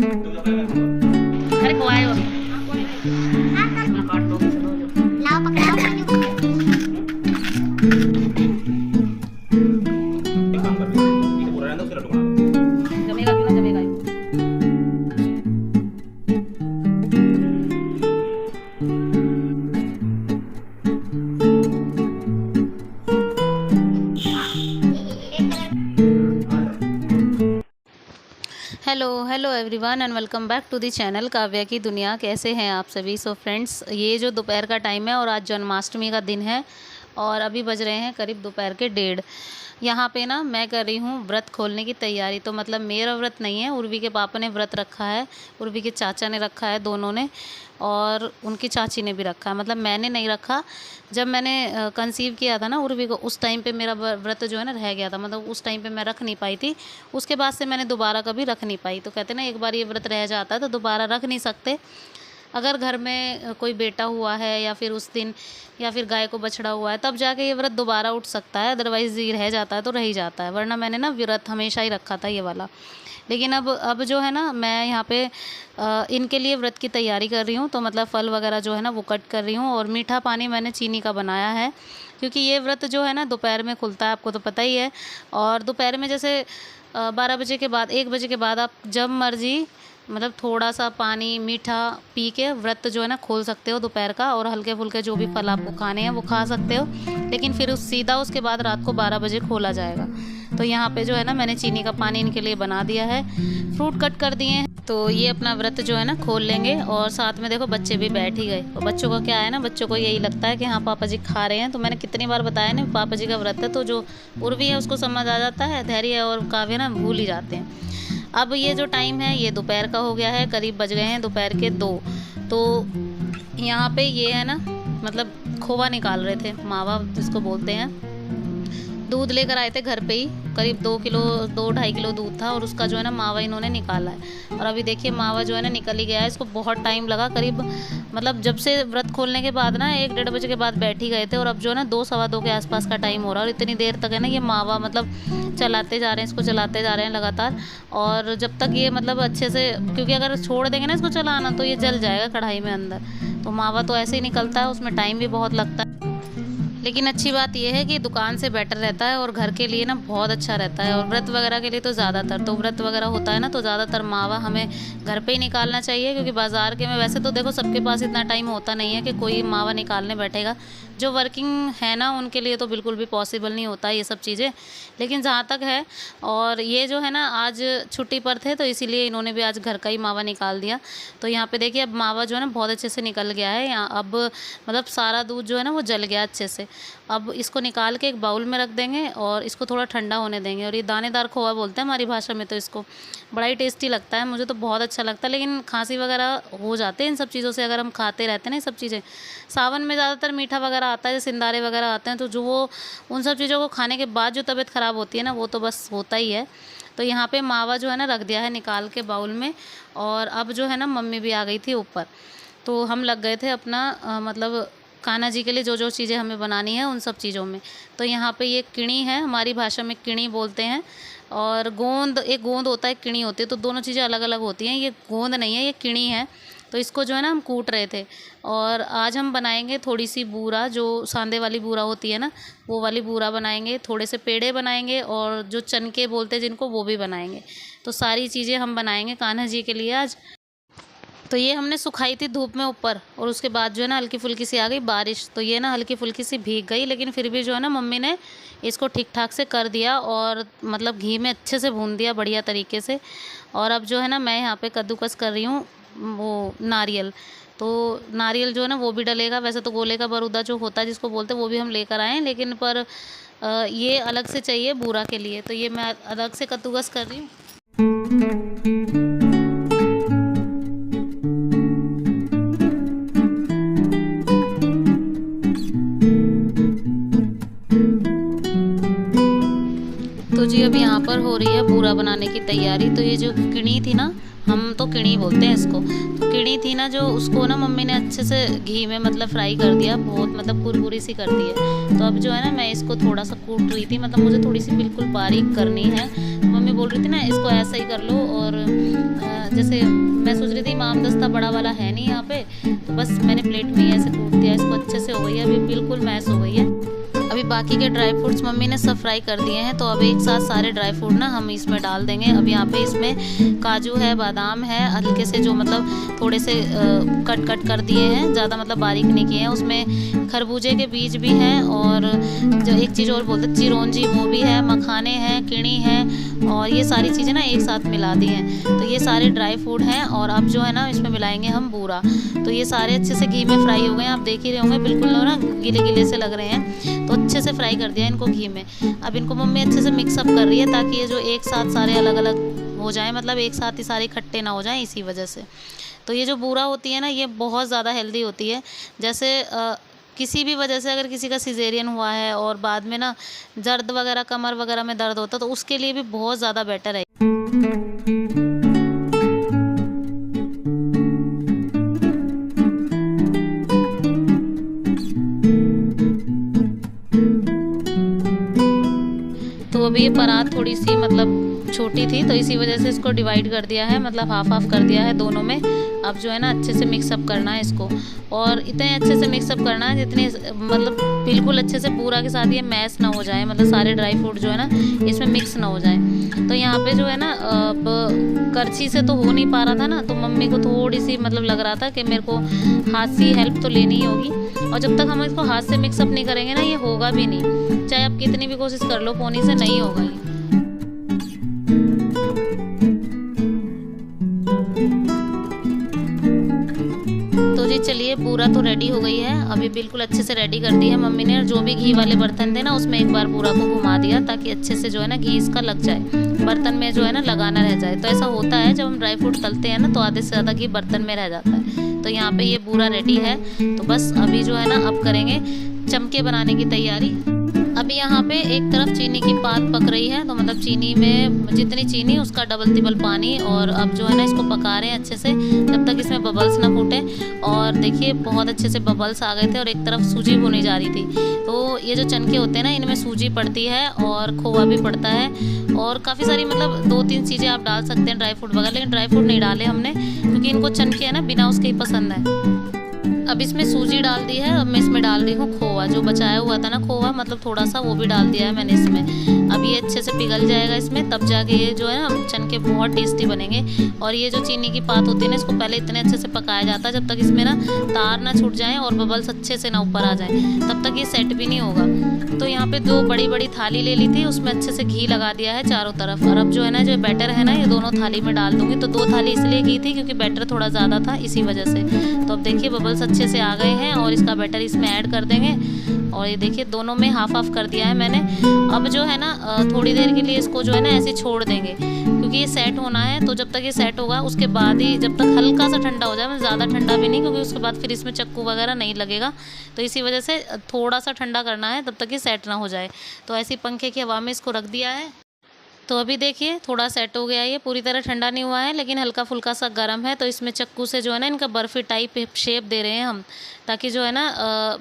अरे खुआए हो ना काट दो लाओ पकड़ाओ जमेगा क्यों ना जमेगा hello hello everyone and welcome back to the channel Kavya की दुनिया। कैसे हैं आप सभी? सो फ्रेंड्स, ये जो दोपहर का टाइम है और आज जन्माष्टमी का दिन है और अभी बज रहे हैं करीब दोपहर के 1:30। यहाँ पे ना मैं कर रही हूँ व्रत खोलने की तैयारी। तो मतलब मेरा व्रत नहीं है, उर्वी के पापा ने व्रत रखा है, उर्वी के चाचा ने रखा है, दोनों ने, और उनकी चाची ने भी रखा है। मतलब मैंने नहीं रखा। जब मैंने कंसीव किया था ना उर्वी को, उस टाइम पे मेरा व्रत जो है ना रह गया था। मतलब उस टाइम पे मैं रख नहीं पाई थी। उसके बाद से मैंने दोबारा कभी रख नहीं पाई। तो कहते ना एक बार ये व्रत रह जाता है तो दोबारा रख नहीं सकते। अगर घर में कोई बेटा हुआ है या फिर उस दिन या फिर गाय को बछड़ा हुआ है तब जाके ये व्रत दोबारा उठ सकता है। अदरवाइज़ ये रह जाता है तो रह ही जाता है। वरना मैंने ना व्रत हमेशा ही रखा था ये वाला। लेकिन अब जो है ना मैं यहाँ पे इनके लिए व्रत की तैयारी कर रही हूँ। तो मतलब फल वगैरह जो है ना वो कट कर रही हूँ और मीठा पानी मैंने चीनी का बनाया है, क्योंकि ये व्रत जो है ना दोपहर में खुलता है, आपको तो पता ही है। और दोपहर में जैसे 12 बजे के बाद, 1 बजे के बाद आप जब मर्जी मतलब थोड़ा सा पानी मीठा पी के व्रत जो है ना खोल सकते हो दोपहर का। और हल्के फुल्के जो भी फल आपको खाने हैं वो खा सकते हो, लेकिन फिर सीधा उसके बाद रात को 12 बजे खोला जाएगा। तो यहाँ पे जो है ना मैंने चीनी का पानी इनके लिए बना दिया है, फ्रूट कट कर दिए हैं। तो ये अपना व्रत जो है ना खोल लेंगे। और साथ में देखो बच्चे भी बैठ ही गए। और बच्चों का क्या है ना, बच्चों को यही लगता है कि हाँ पापा जी खा रहे हैं। तो मैंने कितनी बार बताया ना पापा जी का व्रत है, तो जो उर्वी है उसको समझ आ जाता है, धैर्य और काव्य ना भूल ही जाते हैं। अब ये जो टाइम है ये दोपहर का हो गया है, करीब बज गए हैं दोपहर के 2। तो यहाँ पे ये है ना मतलब खोवा निकाल रहे थे, मावा जिसको बोलते हैं। दूध लेकर आए थे घर पे ही, करीब 2-2.5 किलो दूध था और उसका जो है ना मावा इन्होंने निकाला है। और अभी देखिए मावा जो है ना निकल ही गया है। इसको बहुत टाइम लगा, करीब मतलब जब से व्रत खोलने के बाद ना 1-1:30 बजे के बाद बैठ ही गए थे। और अब जो है ना 2-2:15 के आसपास का टाइम हो रहा है और इतनी देर तक है ना ये मावा मतलब चलाते जा रहे हैं, इसको चलाते जा रहे हैं लगातार। और जब तक ये मतलब अच्छे से, क्योंकि अगर छोड़ देंगे ना इसको चलाना तो ये जल जाएगा कढ़ाई में अंदर। तो मावा तो ऐसे ही निकलता है, उसमें टाइम भी बहुत लगता है। लेकिन अच्छी बात यह है कि दुकान से बेटर रहता है और घर के लिए ना बहुत अच्छा रहता है। और व्रत वगैरह के लिए तो ज़्यादातर, तो व्रत वगैरह होता है ना तो ज़्यादातर मावा हमें घर पे ही निकालना चाहिए। क्योंकि बाज़ार के में वैसे तो देखो सबके पास इतना टाइम होता नहीं है कि कोई मावा निकालने बैठेगा। जो वर्किंग है ना उनके लिए तो बिल्कुल भी पॉसिबल नहीं होता ये सब चीज़ें। लेकिन जहाँ तक है, और ये जो है ना आज छुट्टी पर थे तो इसीलिए इन्होंने भी आज घर का ही मावा निकाल दिया। तो यहाँ पे देखिए अब मावा जो है ना बहुत अच्छे से निकल गया है। यहाँ अब मतलब सारा दूध जो है ना वो जल गया अच्छे से। अब इसको निकाल के एक बाउल में रख देंगे और इसको थोड़ा ठंडा होने देंगे। और ये दानेदार खोआ बोलते हैं हमारी भाषा में, तो इसको बड़ा ही टेस्टी लगता है, मुझे तो बहुत अच्छा लगता है। लेकिन खांसी वगैरह हो जाते हैं इन सब चीज़ों से अगर हम खाते रहते हैं ना ये सब चीज़ें। सावन में ज़्यादातर मीठा वगैरह आता है, जैसे सिंदारे वगैरह आते हैं, तो जो वो उन सब चीज़ों को खाने के बाद जो तबीयत ख़राब होती है ना वो तो बस होता ही है। तो यहाँ पे मावा जो है ना रख दिया है निकाल के बाउल में। और अब जो है ना मम्मी भी आ गई थी ऊपर, तो हम लग गए थे अपना मतलब कान्हा जी के लिए जो जो चीज़ें हमें बनानी है उन सब चीज़ों में। तो यहाँ पे ये किणी है, हमारी भाषा में किणी बोलते हैं। और गोंद, एक गोंद होता है, किणी होती है, तो दोनों चीज़ें अलग अलग होती हैं। ये गोंद नहीं है, ये किणी है। तो इसको जो है ना हम कूट रहे थे। और आज हम बनाएंगे थोड़ी सी बूरा, जो सांदे वाली बूरा होती है ना वो वाली बूरा बनाएंगे, थोड़े से पेड़े बनाएंगे और जो चनके बोलते हैं जिनको वो भी बनाएंगे। तो सारी चीज़ें हम बनाएंगे कान्हा जी के लिए आज। तो ये हमने सुखाई थी धूप में ऊपर, और उसके बाद जो है ना हल्की फुल्की सी आ गई बारिश, तो ये ना हल्की फुल्की सी भीग गई। लेकिन फिर भी जो है ना मम्मी ने इसको ठीक ठाक से कर दिया और मतलब घी में अच्छे से भून दिया बढ़िया तरीके से। और अब जो है ना मैं यहाँ पे कद्दूकस कर रही हूँ वो नारियल। तो नारियल जो है ना वो भी डलेगा। वैसे तो गोले का बरूदा जो होता है जिसको बोलते हैं वो भी हम लेकर आए हैं, लेकिन पर ये अलग से चाहिए बूरा के लिए, तो ये मैं अलग से कद्दूकस कर रही हूँ। तो जी अब यहाँ पर हो रही है बूरा बनाने की तैयारी। तो ये जो किणी थी ना, हम तो किणी बोलते हैं इसको, तो किणी थी ना जो, उसको ना मम्मी ने अच्छे से घी में मतलब फ्राई कर दिया, बहुत मतलब कुरकुरी सी कर दी है। तो अब जो है ना मैं इसको थोड़ा सा कूट रही थी, मतलब मुझे थोड़ी सी बिल्कुल बारीक करनी है। तो मम्मी बोल रही थी ना इसको ऐसा ही कर लो। और जैसे मैं सोच रही थी इमाम दस्ता बड़ा वाला है नहीं यहाँ पे, तो बस मैंने प्लेट में ही ऐसे कूट दिया इसको, अच्छे से हो गई है, अभी बिल्कुल मैश हो गई है। अभी बाकी के ड्राई फ्रूट्स मम्मी ने सब फ्राई कर दिए हैं, तो अब एक साथ सारे ड्राई फ्रूट ना हम इसमें डाल देंगे। अब यहाँ पे इसमें काजू है, बादाम है, हल्के से जो मतलब थोड़े से कट कर दिए हैं, ज़्यादा मतलब बारीक नहीं किए हैं। उसमें खरबूजे के बीज भी हैं, और जो एक चीज़ और बोलते चिरौंजी वो भी है, मखाने हैं, किणी है, और ये सारी चीज़ें ना एक साथ मिला दी हैं। तो ये सारे ड्राई फ्रूट हैं, और अब जो है ना इसमें मिलाएंगे हम बूरा। तो ये सारे अच्छे से घी में फ्राई हो गए हैं, आप देख ही रहे होंगे, बिल्कुल ना गिले गिले से लग रहे हैं। तो अच्छे से फ्राई कर दिया इनको घी में। अब इनको मम्मी अच्छे से मिक्सअप कर रही है, ताकि ये जो एक साथ सारे अलग अलग हो जाए, मतलब एक साथ ही सारे इकट्ठे ना हो जाएं, इसी वजह से। तो ये जो बूरा होती है ना, ये बहुत ज़्यादा हेल्दी होती है। जैसे किसी भी वजह से अगर किसी का सिजेरियन हुआ है और बाद में ना दर्द वगैरह, कमर वगैरह में दर्द होता है, तो उसके लिए भी बहुत ज़्यादा बेटर है। तो अभी ये परात थोड़ी सी मतलब छोटी थी, तो इसी वजह से इसको डिवाइड कर दिया है, मतलब हाफ हाफ कर दिया है दोनों में। अब जो है ना अच्छे से मिक्सअप करना है इसको, और इतने अच्छे से मिक्सअप करना है जितने मतलब बिल्कुल अच्छे से पूरा के साथ ये मैश ना हो जाए, मतलब सारे ड्राई फ्रूट जो है ना इसमें मिक्स ना हो जाए। तो यहाँ पे जो है ना करछी से तो हो नहीं पा रहा था ना, तो मम्मी को थोड़ी सी मतलब लग रहा था कि मेरे को हाथ से हेल्प तो लेनी ही होगी, और जब तक हम इसको हाथ से मिक्सअप नहीं करेंगे ना, ये होगा भी नहीं, चाहे आप कितनी भी कोशिश कर लो, पोनी से नहीं होगा ये। तो जी चलिए, पूरा तो रेडी हो गई है, अभी बिल्कुल अच्छे से रेडी कर दी है मम्मी ने। और जो भी घी वाले बर्तन थे ना, उसमें एक बार पूरा को घुमा दिया, ताकि अच्छे से जो है ना घी इसका लग जाए, बर्तन में जो है ना लगाना रह जाए। तो ऐसा होता है जब हम ड्राई फ्रूट तलते हैं ना, तो आधे से ज़्यादा घी बर्तन में रह जाता है। तो यहाँ पे ये पूरा रेडी है, तो बस अभी जो है ना अब करेंगे चमके बनाने की तैयारी। अभी यहाँ पे एक तरफ चीनी की पात पक रही है, तो मतलब चीनी में जितनी चीनी उसका डबल तिबल पानी, और अब जो है ना इसको पका रहे हैं अच्छे से, जब तक इसमें बबल्स ना फूटे। और देखिए बहुत अच्छे से बबल्स आ गए थे, और एक तरफ सूजी भुनी जा रही थी। तो ये जो चनके होते हैं ना, इनमें सूजी पड़ती है और खोआ भी पड़ता है, और काफ़ी सारी मतलब 2-3 चीज़ें आप डाल सकते हैं, ड्राई फ्रूट वगैरह, लेकिन ड्राई फ्रूट नहीं डाले हमने, क्योंकि इनको चनके है ना बिना उसके ही पसंद है। अब इसमें सूजी डाल दी है, अब मैं इसमें डाल रही हूँ खोआ, जो बचाया हुआ था ना खोआ, मतलब थोड़ा सा वो भी डाल दिया है मैंने इसमें। अब ये अच्छे से पिघल जाएगा इसमें, तब जाके ये जो है ना चनके बहुत टेस्टी बनेंगे। और ये जो चीनी की पात होती है ना, इसको पहले इतने अच्छे से पकाया जाता है, जब तक इसमें ना तार ना छूट जाए और बबल्स अच्छे से ना ऊपर आ जाए, तब तक ये सेट भी नहीं होगा। तो यहाँ पे 2 बड़ी बड़ी थाली ले ली थी, उसमें अच्छे से घी लगा दिया है चारों तरफ। और अब जो है ना जो बैटर है ना, ये दोनों थाली में डाल दूँगी। तो 2 थाली इसलिए की थी क्योंकि बैटर थोड़ा ज़्यादा था, इसी वजह से। तो अब देखिए बबल्स अच्छे से आ गए हैं, और इसका बैटर इसमें ऐड कर देंगे। और ये देखिए दोनों में हाफ हाफ कर दिया है मैंने। अब जो है ना थोड़ी देर के लिए इसको जो है ना ऐसे छोड़ देंगे, क्योंकि ये सेट होना है। तो जब तक ये सेट होगा उसके बाद ही, जब तक हल्का सा ठंडा हो जाए, मतलब ज़्यादा ठंडा भी नहीं, क्योंकि उसके बाद फिर इसमें चक्कू वगैरह नहीं लगेगा। तो इसी वजह से थोड़ा सा ठंडा करना है, तब तक ये सेट ना हो जाए। तो ऐसी पंखे की हवा में इसको रख दिया है। तो अभी देखिए थोड़ा सेट हो गया है, ये पूरी तरह ठंडा नहीं हुआ है, लेकिन हल्का फुल्का सा गर्म है। तो इसमें चक्कू से जो है ना इनका बर्फ़ी टाइप शेप दे रहे हैं हम, ताकि जो है ना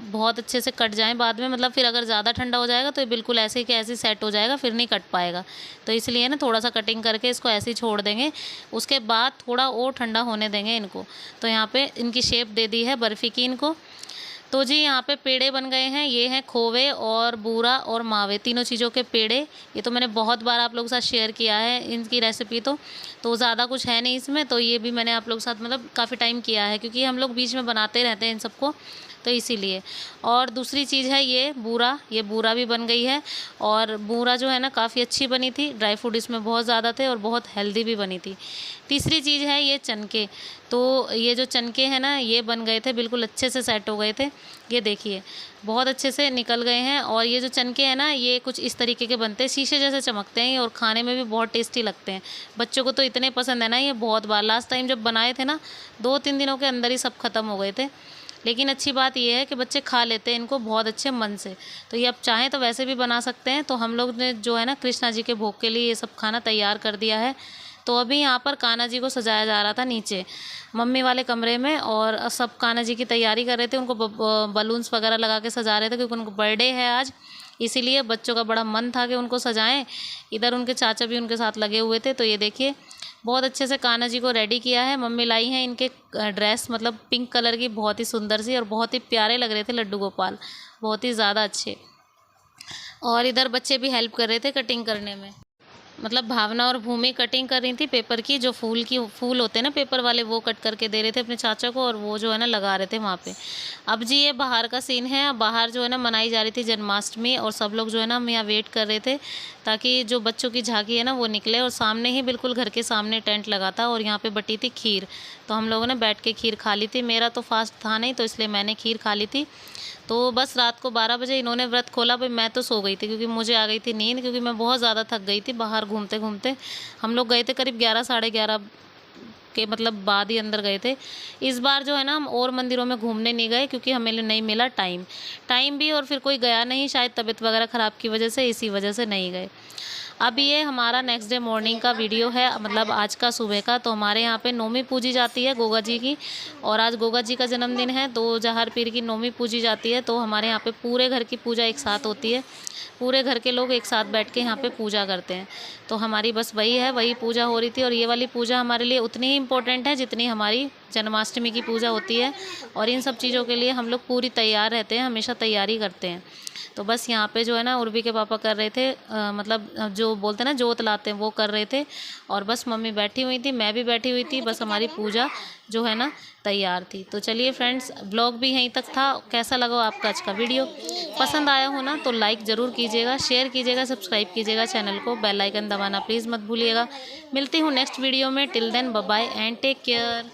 बहुत अच्छे से कट जाएं बाद में। मतलब फिर अगर ज़्यादा ठंडा हो जाएगा तो ये बिल्कुल ऐसे ही ऐसे सेट हो जाएगा, फिर नहीं कट पाएगा। तो इसलिए ना थोड़ा सा कटिंग करके इसको ऐसे ही छोड़ देंगे, उसके बाद थोड़ा और ठंडा होने देंगे इनको। तो यहाँ पर इनकी शेप दे दी है बर्फ़ी की इनको। तो जी यहाँ पे पेड़े बन गए हैं, ये हैं खोवे और बूरा और मावे, तीनों चीज़ों के पेड़े। ये तो मैंने बहुत बार आप लोगों के साथ शेयर किया है इनकी रेसिपी, तो ज़्यादा कुछ है नहीं इसमें। तो ये भी मैंने आप लोगों के साथ मतलब काफ़ी टाइम किया है, क्योंकि हम लोग बीच में बनाते रहते हैं इन सबको, तो इसीलिए। और दूसरी चीज़ है ये बूरा, ये बूरा भी बन गई है। और बूरा जो है ना काफ़ी अच्छी बनी थी, ड्राई फ्रूट इसमें बहुत ज़्यादा थे और बहुत हेल्दी भी बनी थी। तीसरी चीज़ है ये चनके। तो ये जो चनके हैं ना, ये बन गए थे, बिल्कुल अच्छे से सेट हो गए थे। ये देखिए बहुत अच्छे से निकल गए हैं। और ये जो चनके हैं ना, ये कुछ इस तरीके के बनते हैं, शीशे जैसे चमकते हैं, और खाने में भी बहुत टेस्टी लगते हैं। बच्चों को तो इतने पसंद है ना, ये बहुत बार लास्ट टाइम जब बनाए थे ना, 2-3 दिनों के अंदर ही सब ख़त्म हो गए थे। लेकिन अच्छी बात यह है कि बच्चे खा लेते हैं इनको बहुत अच्छे मन से। तो ये आप चाहें तो वैसे भी बना सकते हैं। तो हम लोग ने जो है ना कृष्णा जी के भोग के लिए ये सब खाना तैयार कर दिया है। तो अभी यहाँ पर कान्हा जी को सजाया जा रहा था नीचे मम्मी वाले कमरे में, और सब कान्हा जी की तैयारी कर रहे थे, उनको बलून्स वगैरह लगा के सजा रहे थे, क्योंकि उनको बर्थडे है आज, इसीलिए बच्चों का बड़ा मन था कि उनको सजाएं। इधर उनके चाचा भी उनके साथ लगे हुए थे। तो ये देखिए बहुत अच्छे से कान्हा जी को रेडी किया है। मम्मी लाई हैं इनके ड्रेस, मतलब पिंक कलर की, बहुत ही सुंदर सी, और बहुत ही प्यारे लग रहे थे लड्डू गोपाल, बहुत ही ज़्यादा अच्छे। और इधर बच्चे भी हेल्प कर रहे थे कटिंग करने में, मतलब भावना और भूमि कटिंग कर रही थी पेपर की, जो फूल होते हैं ना पेपर वाले, वो कट करके दे रहे थे अपने चाचा को, और वो जो है ना लगा रहे थे वहाँ पे। अब जी ये बाहर का सीन है। बाहर जो है ना मनाई जा रही थी जन्माष्टमी, और सब लोग जो है ना हम यहाँ वेट कर रहे थे ताकि जो बच्चों की झांकी है ना वो निकले। और सामने ही बिल्कुल घर के सामने टेंट लगा था, और यहाँ पे बटी थी खीर, तो हम लोगों ने बैठ के खीर खा ली थी। मेरा तो फास्ट था नहीं, तो इसलिए मैंने खीर खा ली थी। तो बस रात को 12 बजे इन्होंने व्रत खोला। भाई मैं तो सो गई थी क्योंकि मुझे आ गई थी नींद, क्योंकि मैं बहुत ज़्यादा थक गई थी बाहर घूमते घूमते। हम लोग गए थे करीब 11 साढ़े 11 के मतलब बाद ही अंदर गए थे। इस बार जो है ना हम और मंदिरों में घूमने नहीं गए, क्योंकि हमें नहीं मिला टाइम भी, और फिर कोई गया नहीं, शायद तबीयत वगैरह ख़राब की वजह से, इसी वजह से नहीं गए। अब ये हमारा नेक्स्ट डे मॉर्निंग का वीडियो है, मतलब आज का सुबह का। तो हमारे यहाँ पे नौमी पूजी जाती है गोगा जी की, और आज गोगा जी का जन्मदिन है, तो जहर पीर की नौमी पूजी जाती है। तो हमारे यहाँ पे पूरे घर की पूजा एक साथ होती है, पूरे घर के लोग एक साथ बैठ के यहाँ पे पूजा करते हैं। तो हमारी बस वही पूजा हो रही थी, और ये वाली पूजा हमारे लिए उतनी ही इम्पोर्टेंट है जितनी हमारी जन्माष्टमी की पूजा होती है। और इन सब चीज़ों के लिए हम लोग पूरी तैयार रहते हैं, हमेशा तैयारी करते हैं। तो बस यहाँ पे जो है ना उर्वी के पापा कर रहे थे, मतलब जो बोलते हैं ना जोत लाते हैं, वो कर रहे थे। और बस मम्मी बैठी हुई थी, मैं भी बैठी हुई थी, बस हमारी पूजा जो है ना तैयार थी। तो चलिए फ्रेंड्स, ब्लॉग भी यहीं तक था। कैसा लगा आपका आज का वीडियो? पसंद आया हो ना तो लाइक ज़रूर कीजिएगा, शेयर कीजिएगा, सब्सक्राइब कीजिएगा चैनल को, बेल आइकन दबाना प्लीज़ मत भूलिएगा। मिलती हूँ नेक्स्ट वीडियो में। Till then bye bye and take care.